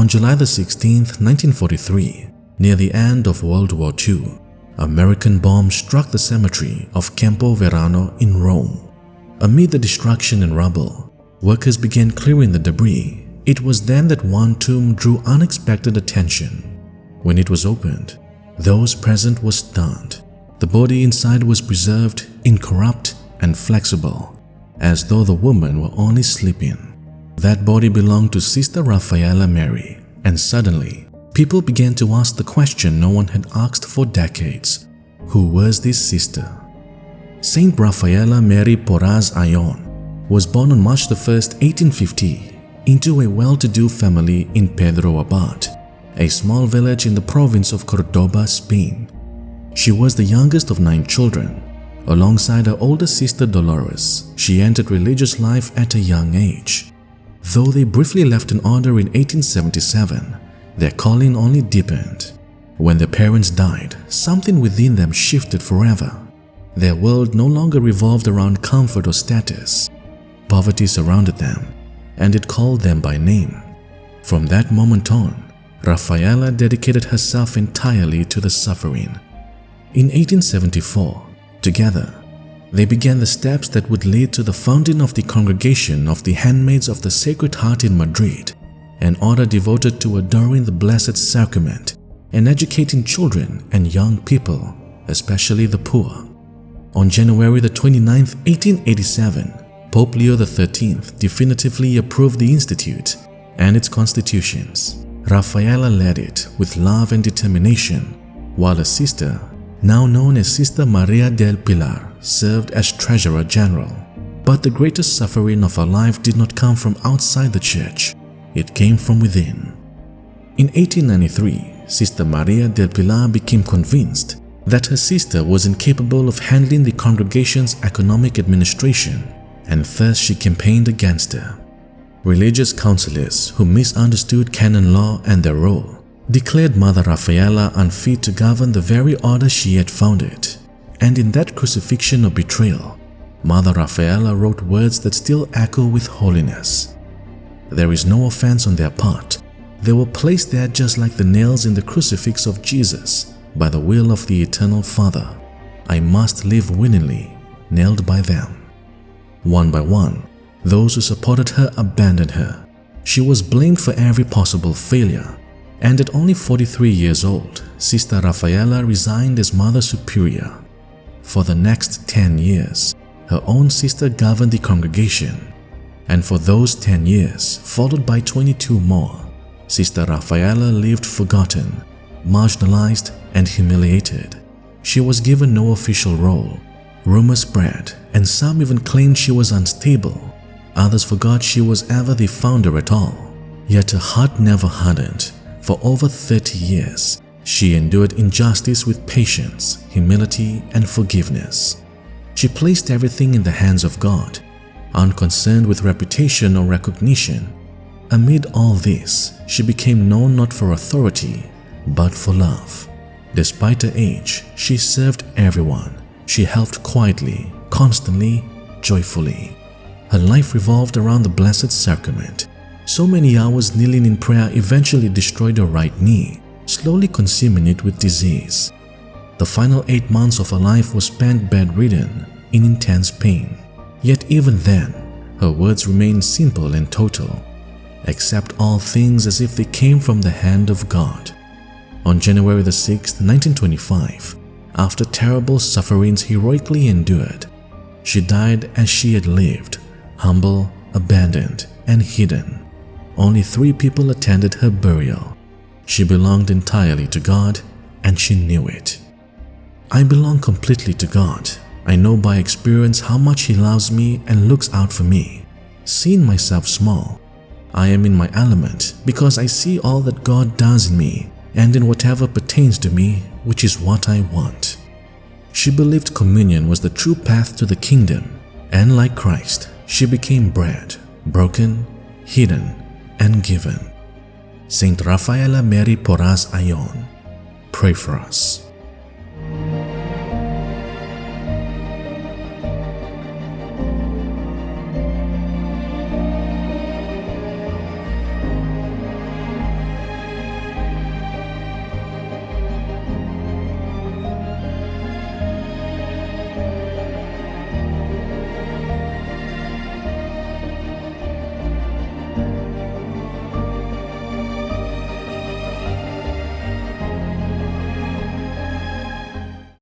On July 16, 1943, near the end of World War II, American bombs struck the cemetery of Campo Verano in Rome. Amid the destruction and rubble, workers began clearing the debris. It was then that one tomb drew unexpected attention. When it was opened, those present were stunned. The body inside was preserved, incorrupt and flexible, as though the woman were only sleeping. That body belonged to Sister Rafaela Mary, and suddenly, people began to ask the question no one had asked for decades. Who was this sister? Saint Rafaela Mary Ayllon was born on March 1, 1850, into a well-to-do family in Pedro Abad, a small village in the province of Córdoba, Spain. She was the youngest of 9 children. Alongside her older sister Dolores, she entered religious life at a young age. Though they briefly left an order in 1877, their calling only deepened. When their parents died, something within them shifted forever. Their world no longer revolved around comfort or status. Poverty surrounded them, and it called them by name. From that moment on, Rafaela dedicated herself entirely to the suffering. In 1874, together, they began the steps that would lead to the founding of the Congregation of the Handmaids of the Sacred Heart in Madrid, an order devoted to adoring the Blessed Sacrament and educating children and young people, especially the poor. On January 29, 1887, Pope Leo XIII definitively approved the institute and its constitutions. Rafaela led it with love and determination, while a sister, now known as Sister Maria del Pilar, served as Treasurer General. But the greatest suffering of her life did not come from outside the church. It came from within. In 1893, Sister Maria del Pilar became convinced that her sister was incapable of handling the congregation's economic administration, and thus she campaigned against her. Religious counselors who misunderstood canon law and their role declared Mother Rafaela unfit to govern the very order she had founded. And in that crucifixion of betrayal, Mother Rafaela wrote words that still echo with holiness. There is no offense on their part. They were placed there just like the nails in the crucifix of Jesus by the will of the Eternal Father. I must live willingly, nailed by them. One by one, those who supported her abandoned her. She was blamed for every possible failure, and at only 43 years old, Sister Rafaela resigned as Mother Superior. For the next 10 years, her own sister governed the congregation, and for those 10 years, followed by 22 more, Sister Rafaela lived forgotten, marginalized, and humiliated. She was given no official role. Rumors spread, and some even claimed she was unstable. Others forgot she was ever the founder at all. Yet her heart never hardened. For over 30 years, she endured injustice with patience, humility, and forgiveness. She placed everything in the hands of God, unconcerned with reputation or recognition. Amid all this, she became known not for authority, but for love. Despite her age, she served everyone. She helped quietly, constantly, joyfully. Her life revolved around the Blessed Sacrament. So many hours kneeling in prayer eventually destroyed her right knee, slowly consuming it with disease. The final 8 months of her life was spent bedridden, in intense pain. Yet even then, her words remained simple and total. Accept all things as if they came from the hand of God. On January 6, 1925, after terrible sufferings heroically endured, she died as she had lived, humble, abandoned, and hidden. Only 3 people attended her burial. She belonged entirely to God, and she knew it. I belong completely to God. I know by experience how much He loves me and looks out for me. Seeing myself small, I am in my element because I see all that God does in me and in whatever pertains to me, which is what I want. She believed communion was the true path to the kingdom, and like Christ, she became bread, broken, hidden, and given. Saint Rafaela Mary Ayllon, pray for us.